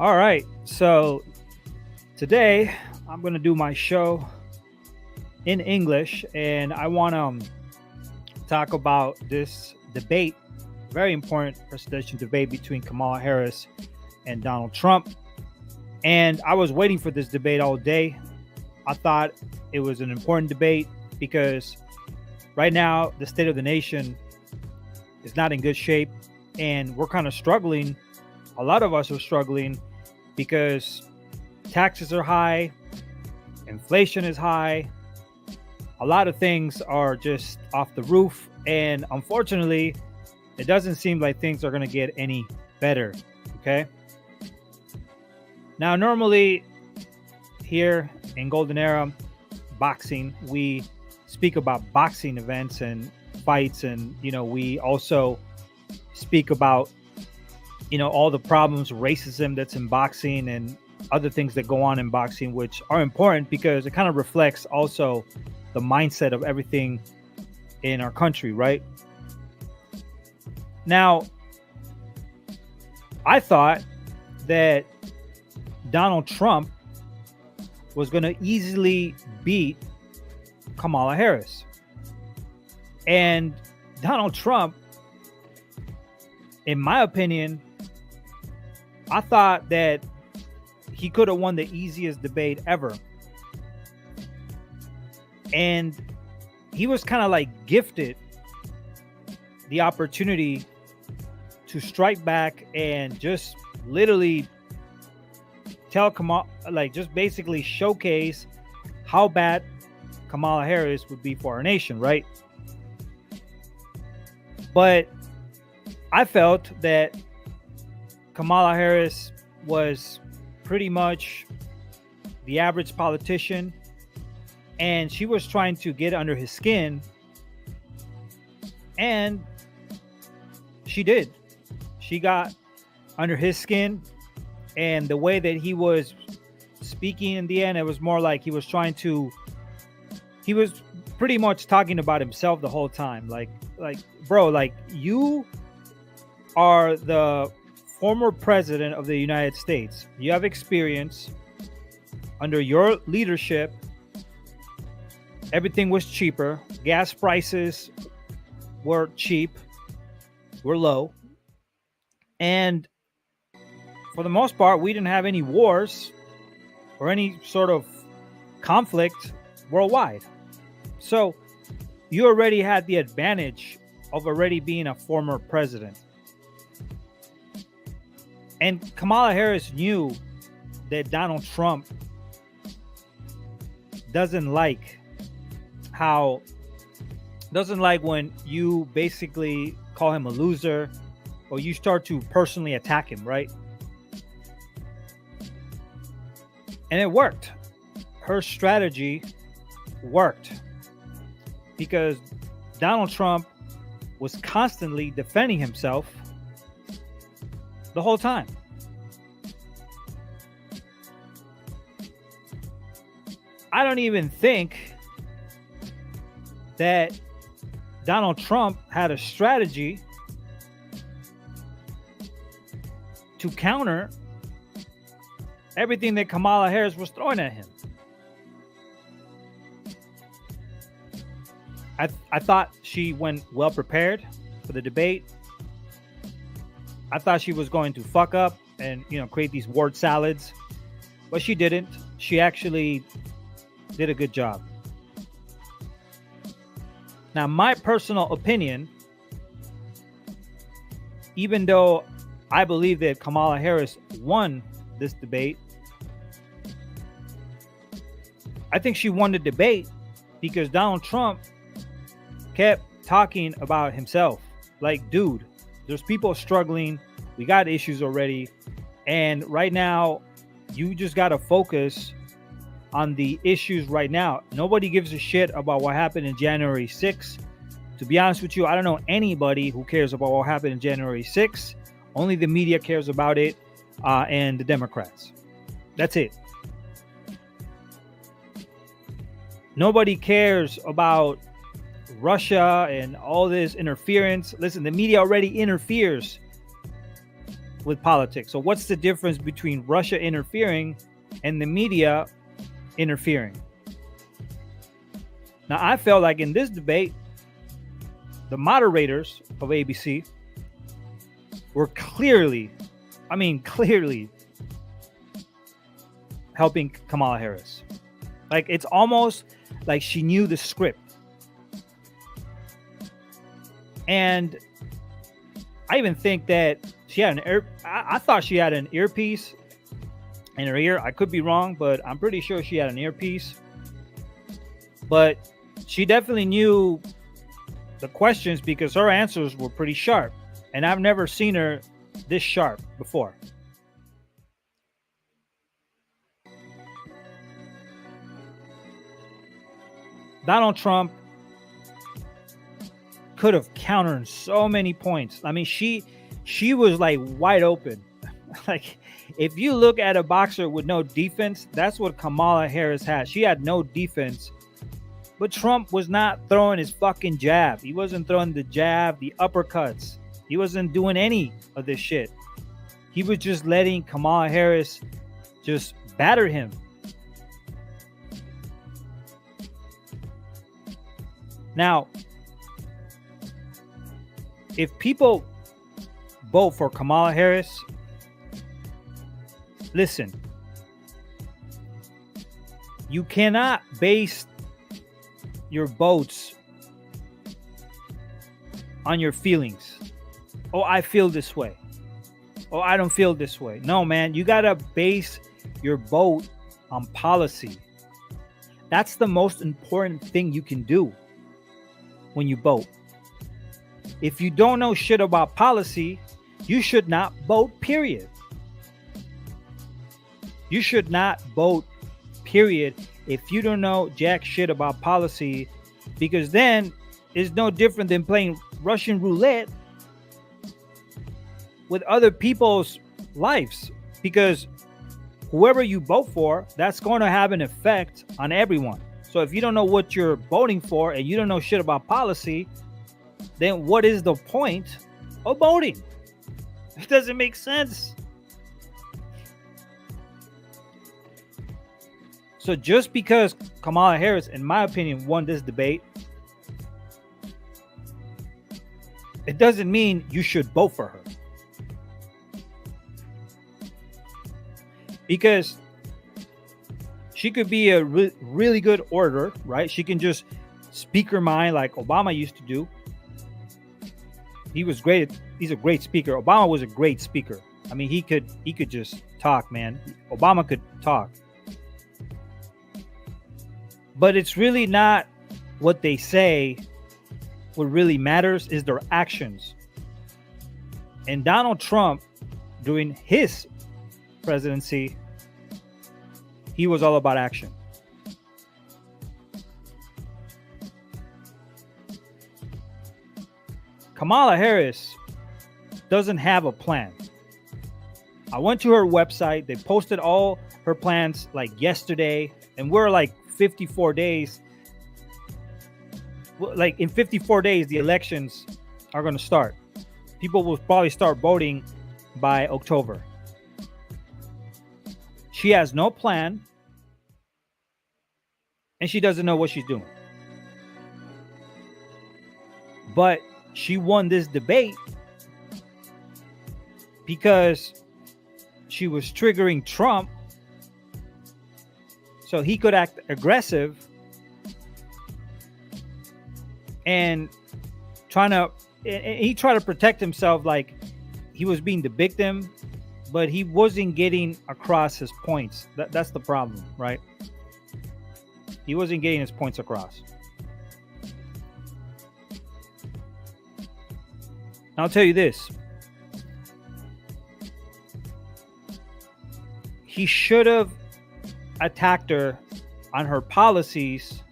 All right. So today I'm going to do my show in English, and I want to talk about this debate, very important presidential debate between Kamala Harris and Donald Trump. And I was waiting for this debate all day. I thought it was an important debate because right now the state of the nation is not in good shape, and we're kind of struggling. A lot of us are struggling because taxes are high, inflation is high, a lot of things are just off the roof, and unfortunately, it doesn't seem like things are going to get any better. Okay. Now, normally here in Golden Era Boxing, we speak about boxing events and fights, and we also speak about all the problems, racism that's in boxing, and other things that go on in boxing, which are important because it kind of reflects also the mindset of everything in our country, right? Now, I thought that Donald Trump was going to easily beat Kamala Harris. And Donald Trump, in my opinion, I thought that he could have won the easiest debate ever. And he was kind of like gifted the opportunity to strike back and just literally tell Kamala, like just basically showcase how bad Kamala Harris would be for our nation, right? But I felt that Kamala Harris was pretty much the average politician, and she was trying to get under his skin, and she did. She got under his skin, and the way that he was speaking in the end, it was more like he was pretty much talking about himself the whole time. Like, bro, like, you are the former president of the United States. You have experience. Under your leadership, everything was cheaper. Gas prices were cheap, were low. And for the most part, we didn't have any wars or any sort of conflict worldwide. So you already had the advantage of already being a former president. And Kamala Harris knew that Donald Trump doesn't like when you basically call him a loser or you start to personally attack him, right? And it worked. Her strategy worked because Donald Trump was constantly defending himself the whole time. I don't even think that Donald Trump had a strategy to counter everything that Kamala Harris was throwing at him. I thought she went well prepared for the debate. I thought she was going to fuck up and create these word salads, but she didn't. She actually did a good job. Now, my personal opinion, even though I believe that Kamala Harris won this debate, I think she won the debate because Donald Trump kept talking about himself. Like, dude, there's people struggling. We got issues already. And right now, you just got to focus on the issues right now. Nobody gives a shit about what happened in January 6th. To be honest with you, I don't know anybody who cares about what happened in January 6th. Only the media cares about it, and the Democrats. That's it. Nobody cares about Russia and all this interference. Listen, the media already interferes with politics. So what's the difference between Russia interfering and the media interfering? Now, I felt like in this debate, the moderators of ABC were clearly helping Kamala Harris. Like, it's almost like she knew the script. And I even think that she had I thought she had an earpiece in her ear. I could be wrong, but I'm pretty sure she had an earpiece. But she definitely knew the questions because her answers were pretty sharp. And I've never seen her this sharp before. Donald Trump could have countered so many points. I mean, she was like wide open. Like, if you look at a boxer with no defense, that's what Kamala Harris had. She had no defense. But Trump was not throwing his fucking jab. He wasn't throwing the jab, the uppercuts. He wasn't doing any of this shit. He was just letting Kamala Harris just batter him. Now, if people vote for Kamala Harris, listen, you cannot base your votes on your feelings. Oh, I feel this way. Oh, I don't feel this way. No, man, you got to base your vote on policy. That's the most important thing you can do when you vote. If you don't know shit about policy, you should not vote, period. You should not vote, period, if you don't know jack shit about policy, because then it's no different than playing Russian roulette with other people's lives, because whoever you vote for, that's going to have an effect on everyone. So if you don't know what you're voting for and you don't know shit about policy, then what is the point of voting? It doesn't make sense. So just because Kamala Harris, in my opinion, won this debate, it doesn't mean you should vote for her. Because she could be a really good orator, right? She can just speak her mind like Obama used to do. He was great. He's a great speaker. Obama was a great speaker. I mean, he could just talk, man. Obama could talk. But it's really not what they say. What really matters is their actions. And Donald Trump, during his presidency, he was all about action. Kamala Harris doesn't have a plan. I went to her website. They posted all her plans like yesterday, and we're like 54 days. Like in 54 days, the elections are going to start. People will probably start voting by October. She has no plan, and she doesn't know what she's doing. But she won this debate because she was triggering Trump so he could act aggressive and he tried to protect himself, like he was being the victim, but he wasn't getting across his points. That's the problem, right? He wasn't getting his points across. I'll tell you this. He should have attacked her on her policies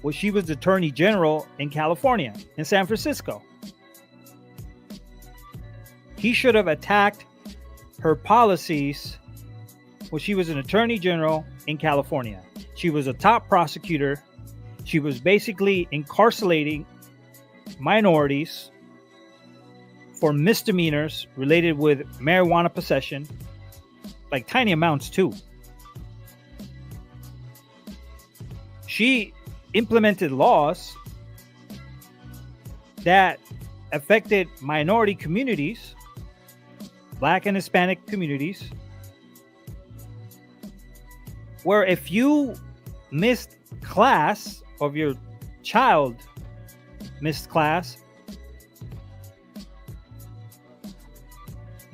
when she was Attorney General in California, in San Francisco. He should have attacked her policies when she was an Attorney General in California. She was a top prosecutor. She was basically incarcerating minorities for misdemeanors related with marijuana possession, like tiny amounts too. She implemented laws that affected minority communities, Black and Hispanic communities, where if you missed class, or if your child missed class,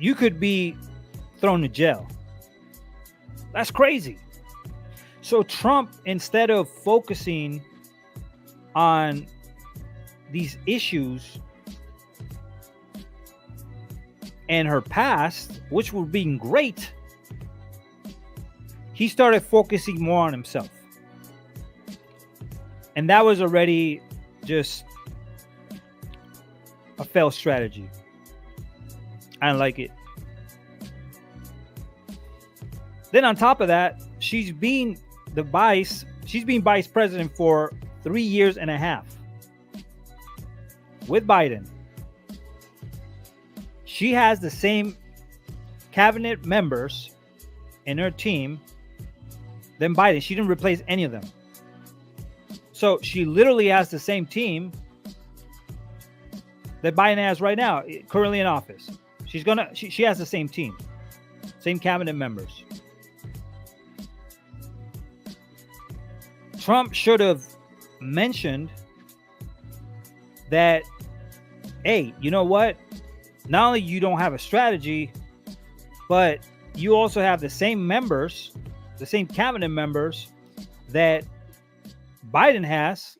you could be thrown to jail. That's crazy. So Trump, instead of focusing on these issues and her past, which were being great, he started focusing more on himself. And that was already just a failed strategy. I don't like it. Then on top of that, she's been vice president for 3 years and a half with Biden. She has the same cabinet members in her team than Biden. She didn't replace any of them. So she literally has the same team that Biden has right now, currently in office. She has the same team, same cabinet members. Trump should have mentioned that, hey, you know what? Not only you don't have a strategy, but you also have the same members, the same cabinet members that Biden has.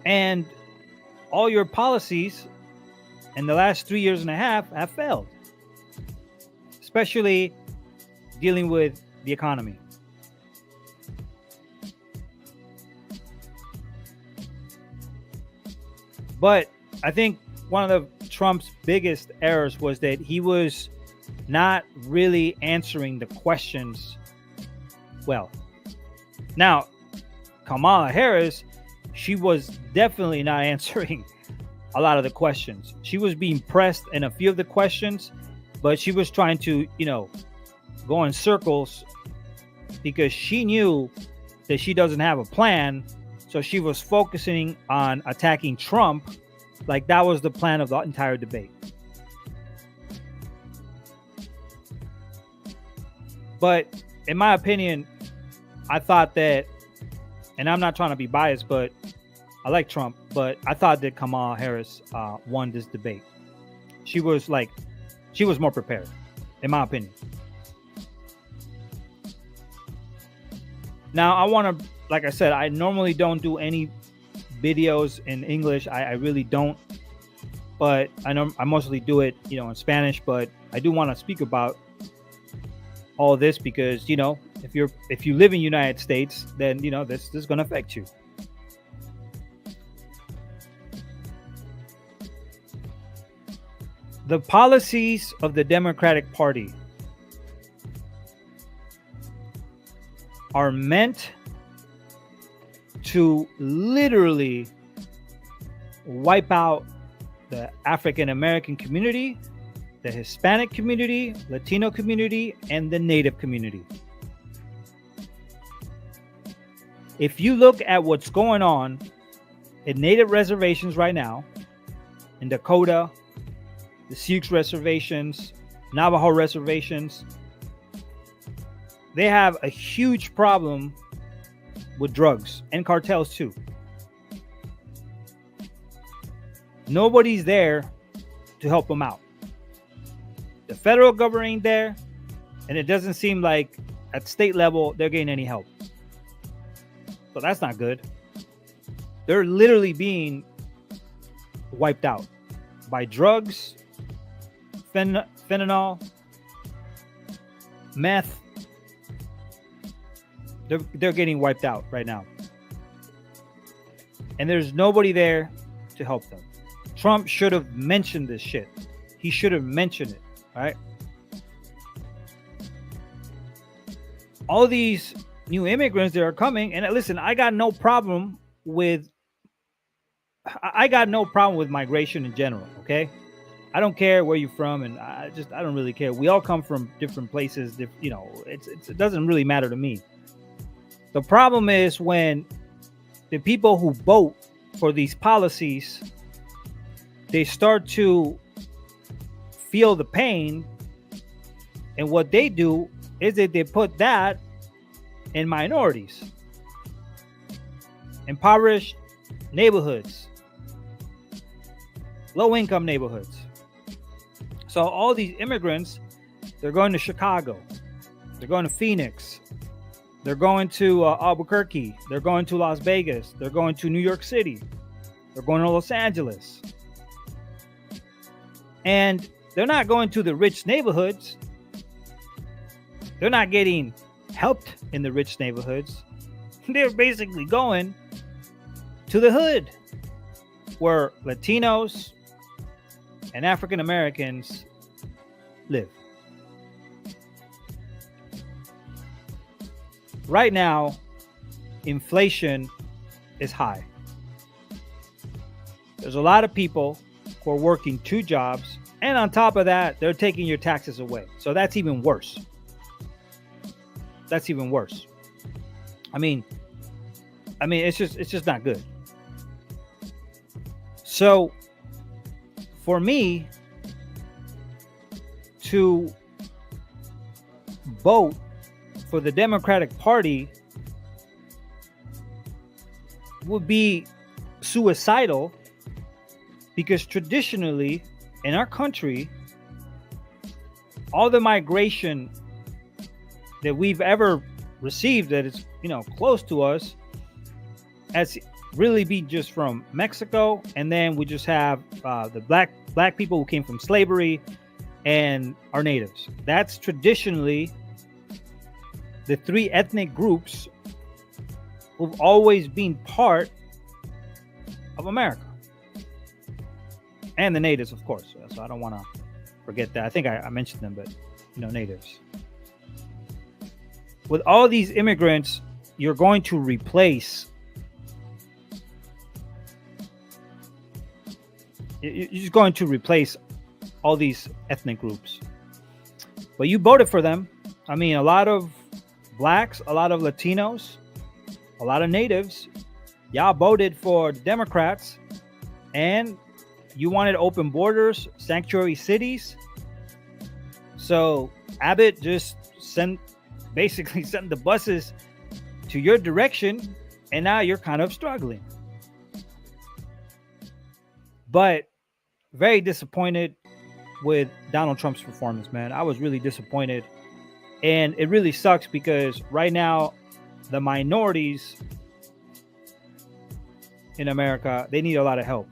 And all your policies in the last 3 years and a half have failed, especially dealing with the economy. But I think one of Trump's biggest errors was that he was not really answering the questions well. Now, Kamala Harris, she was definitely not answering a lot of the questions. She was being pressed in a few of the questions, but she was trying to, go in circles because she knew that she doesn't have a plan. So she was focusing on attacking Trump like that was the plan of the entire debate. But in my opinion, I thought that, and I'm not trying to be biased, but I like Trump, but I thought that Kamala Harris won this debate. She was more prepared, in my opinion. Now, I want to, like I said, I normally don't do any videos in English. I really don't. But I mostly do it, in Spanish. But I do want to speak about all this because, if you live in the United States, then, this is going to affect you. The policies of the Democratic Party are meant to literally wipe out the African American community, the Hispanic community, Latino community, and the Native community. If you look at what's going on in Native reservations right now, in Dakota, the Sioux reservations, Navajo reservations, they have a huge problem with drugs and cartels too. Nobody's there to help them out. The federal government ain't there, and it doesn't seem like at state level they're getting any help. So that's not good. They're literally being wiped out by drugs, fentanyl, meth. They're getting wiped out right now. And there's nobody there to help them. Trump should have mentioned this shit. He should have mentioned it, right? All these new immigrants that are coming, and listen, I got no problem with I got no problem with migration in general. Okay, I don't care where you're from, and I don't really care. We all come from different places. It doesn't really matter to me. The problem is when the people who vote for these policies, they start to feel the pain, and what they do is that they put that in minorities, impoverished neighborhoods, low income neighborhoods. So all these immigrants, they're going to Chicago, they're going to Phoenix, they're going to Albuquerque, they're going to Las Vegas, they're going to New York City, they're going to Los Angeles. And they're not going to the rich neighborhoods. They're not getting helped in the rich neighborhoods. They're basically going to the hood where Latinos and African Americans live. Right now, inflation is high. There's a lot of people who are working 2 jobs, and on top of that, they're taking your taxes away. So that's even worse. That's even worse. I mean, it's just not good. So for me to vote for the Democratic Party would be suicidal, because traditionally in our country, all the migration that we've ever received that is, close to us, has really been just from Mexico, and then we just have the black people who came from slavery and our natives. That's traditionally the 3 ethnic groups who've always been part of America. And the natives, of course. So I don't want to forget that. I think I mentioned them, but natives. With all these immigrants, you're going to replace. You're just going to replace all these ethnic groups. But you voted for them. I mean, a lot of blacks, a lot of Latinos, a lot of natives, y'all voted for the Democrats, and you wanted open borders, sanctuary cities. So Abbott just basically sent the buses to your direction, and now you're kind of struggling. But very disappointed with Donald Trump's performance, man. I was really disappointed. And it really sucks because right now, the minorities in America, they need a lot of help.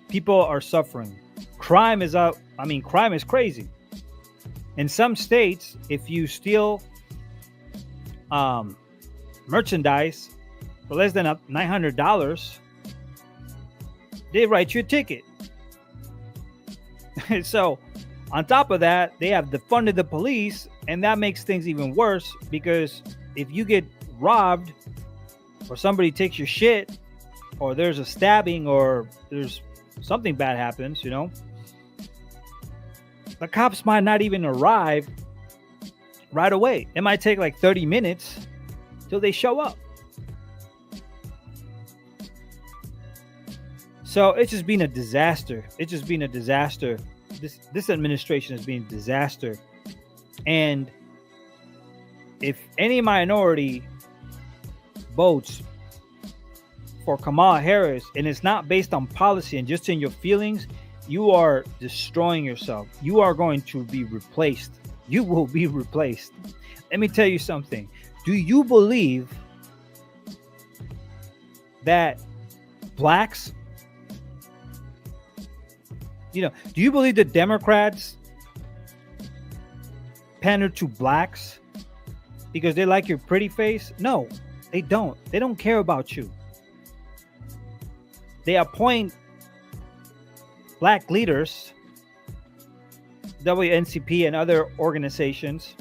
People are suffering. Crime is up. I mean, crime is crazy. In some states, if you steal merchandise for less than $900, they write you a ticket. So, on top of that, they have defunded the police, and that makes things even worse, because if you get robbed or somebody takes your shit, or there's a stabbing, or there's something bad happens, the cops might not even arrive right away. It might take like 30 minutes till they show up. So it's just been a disaster. This administration has been a disaster. And if any minority votes for Kamala Harris, and it's not based on policy and just in your feelings, you are destroying yourself. You are going to be replaced. You will be replaced. Let me tell you something. Do you believe that blacks, do you believe the Democrats pander to blacks because they like your pretty face? No, they don't. They don't care about you. They appoint black leaders, WNCP and other organizations,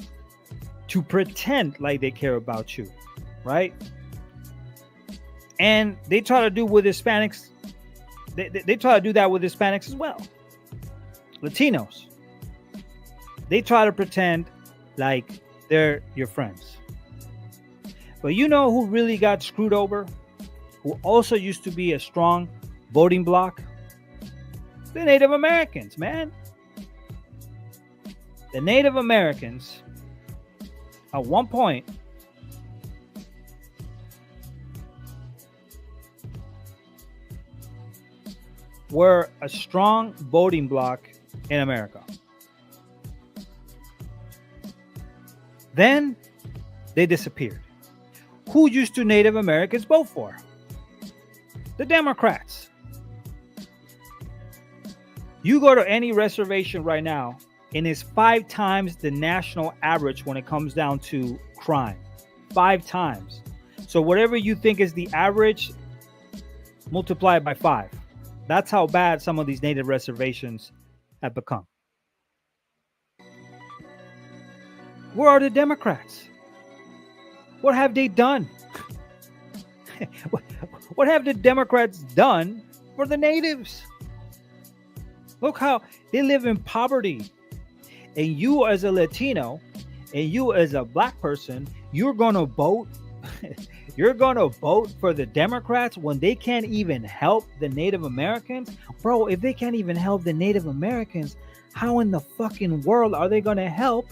to pretend like they care about you, right? And they try to do with Hispanics. They try to do that with Hispanics as well. Latinos. They try to pretend like they're your friends. But you know who really got screwed over? Who also used to be a strong voting bloc? The Native Americans, man. The Native Americans, at one point, were a strong voting bloc in America. Then they disappeared. Who used to Native Americans vote for? The Democrats. You go to any reservation right now, and it's 5 times the national average when it comes down to crime. 5 times. So whatever you think is the average, multiply it by 5. That's how bad some of these native reservations have become. Where are the Democrats? What have they done? What have the Democrats done for the natives? Look how they live in poverty. And you as a Latino and you as a black person, you're going to vote. You're going to vote for the Democrats when they can't even help the Native Americans? Bro, if they can't even help the Native Americans, how in the fucking world are they going to help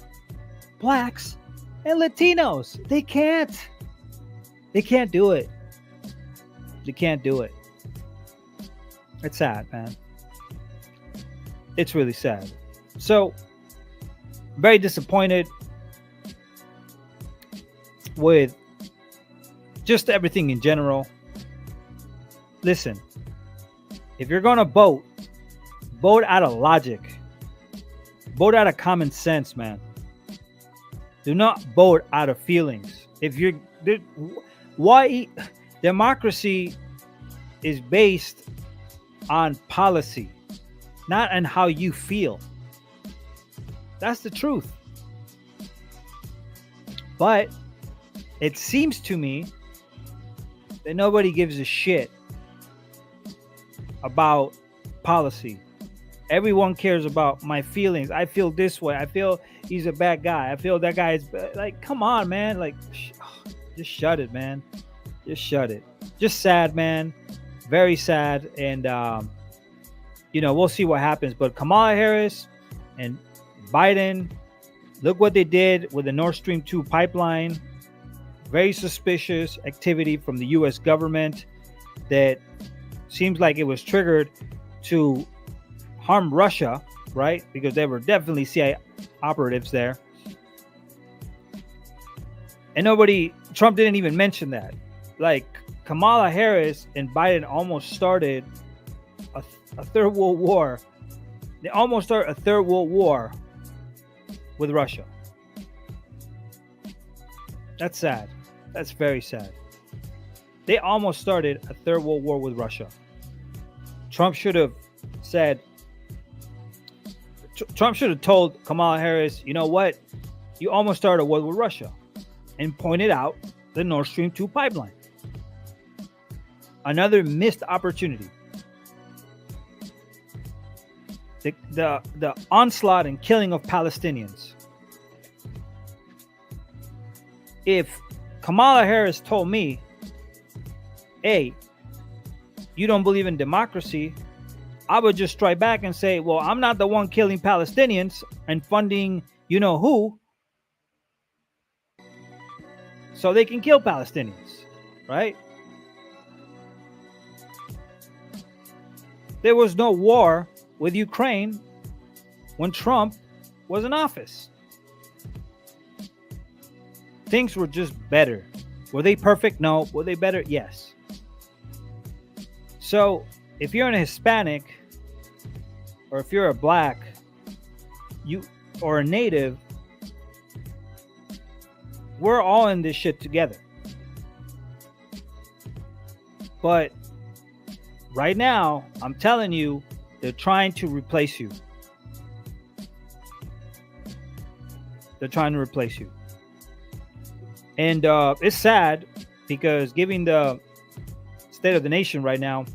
blacks and Latinos? They can't. They can't do it. They can't do it. It's sad, man. It's really sad. So, very disappointed with just everything in general. Listen, if you're going to vote, vote out of logic. Vote out of common sense, man. Do not vote out of feelings. If you're why democracy is based on policy, not on how you feel. That's the truth. But it seems to me that nobody gives a shit about policy. Everyone cares about my feelings. I feel this way. I feel he's a bad guy. I feel that guy is like, come on, man. Like, just shut it, man. Just shut it. Just sad, man. Very sad. And, we'll see what happens. But Kamala Harris and Biden, look what they did with the Nord Stream 2 pipeline. Very suspicious activity from the U.S. government that seems like it was triggered to harm Russia, right? Because there were definitely CIA operatives there. And Trump didn't even mention that. Like, Kamala Harris and Biden almost started a third world war. They almost started a third world war with Russia. That's sad. That's very sad. They almost started a third world war with Russia. Trump should have told Kamala Harris, you know what? You almost started a war with Russia, and pointed out the Nord Stream 2 pipeline. Another missed opportunity. The onslaught and killing of Palestinians. If Kamala Harris told me, hey, you don't believe in democracy, I would just strike back and say, well, I'm not the one killing Palestinians and funding you know who, so they can kill Palestinians, right? There was no war with Ukraine when Trump was in office. Things were just better. Were they perfect? No. Were they better? Yes. So if you're a Hispanic, or if you're a black, or a native, we're all in this shit together. But right now, I'm telling you, they're trying to replace you. They're trying to replace you. And it's sad because giving the state of the nation right now.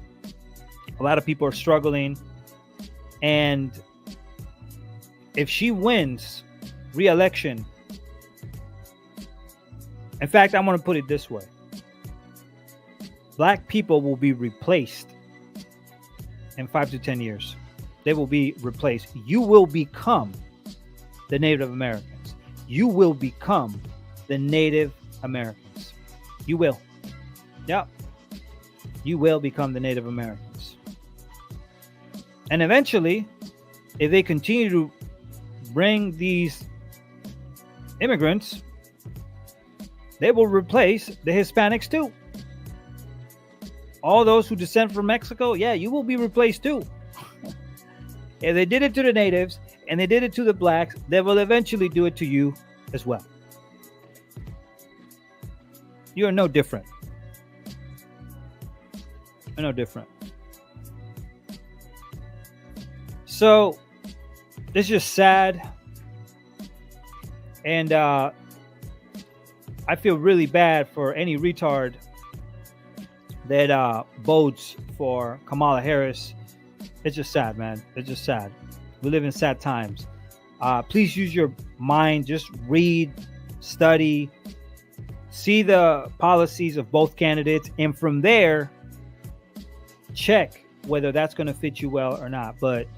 A lot of people are struggling. And if she wins re-election, in fact, I'm going to put it this way. Black people will be replaced in 5 to 10 years. They will be replaced. You will become the Native Americans. You will become the Native Americans. You will. Yep. You will become the Native Americans. And eventually, if they continue to bring these immigrants, they will replace the Hispanics too. All those who descend from Mexico, yeah, you will be replaced too. If they did it to the natives and they did it to the blacks, they will eventually do it to you as well. You are no different. You're no different. So, it's just sad. And I feel really bad for any retard that votes for Kamala Harris. It's just sad, man. It's just sad. We live in sad times. Please use your mind. Just read, study, see the policies of both candidates, and from there, check whether that's going to fit you well or not. But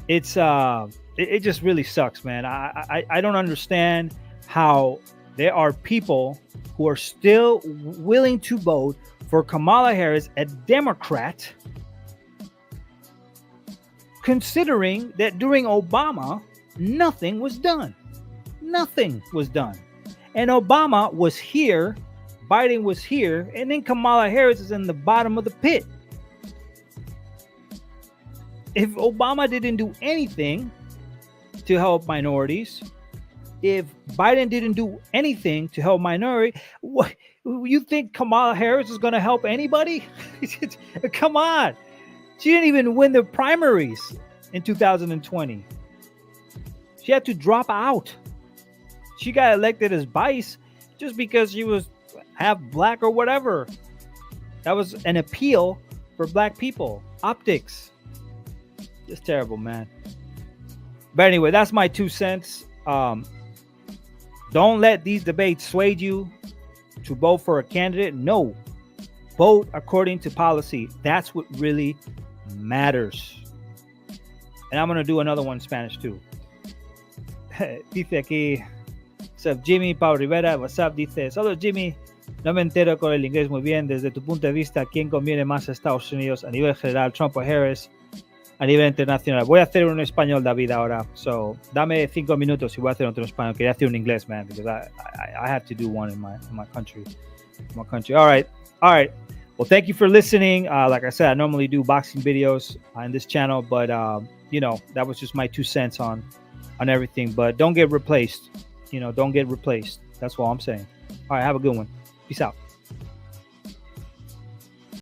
it's it just really sucks, man. I don't understand how there are people who are still willing to vote for Kamala Harris, a Democrat, considering that during Obama, nothing was done. Nothing was done. And Obama was here, Biden was here, and then Kamala Harris is in the bottom of the pit. If Obama didn't do anything to help minorities, if Biden didn't do anything to help minority, what you think Kamala Harris is going to help anybody? Come on. She didn't even win the primaries in 2020. She had to drop out. She got elected as vice just because she was half black or whatever. That was an appeal for black people. Optics. Just terrible, man. But anyway, that's my 2 cents. Don't let these debates sway you to vote for a candidate. No. Vote according to policy. That's what really matters. And I'm going to do another one in Spanish too. Dice aquí, what's up, Jimmy? Pau Rivera, what's up? Dice, solo Jimmy, no me entero con el inglés muy bien. Desde tu punto de vista, ¿quién conviene más a Estados Unidos a nivel general, Trump o Harris? A nivel internacional. Voy a hacer un español, David, ahora. So, dame 5 minutos y voy a hacer otro español. Quería hacer un inglés, man, because I have to do one in my country. All right. Well, thank you for listening. Like I said, I normally do boxing videos on this channel, but that was just my 2 cents on everything. But don't get replaced. Don't get replaced. That's all I'm saying. All right, have a good one. Peace out.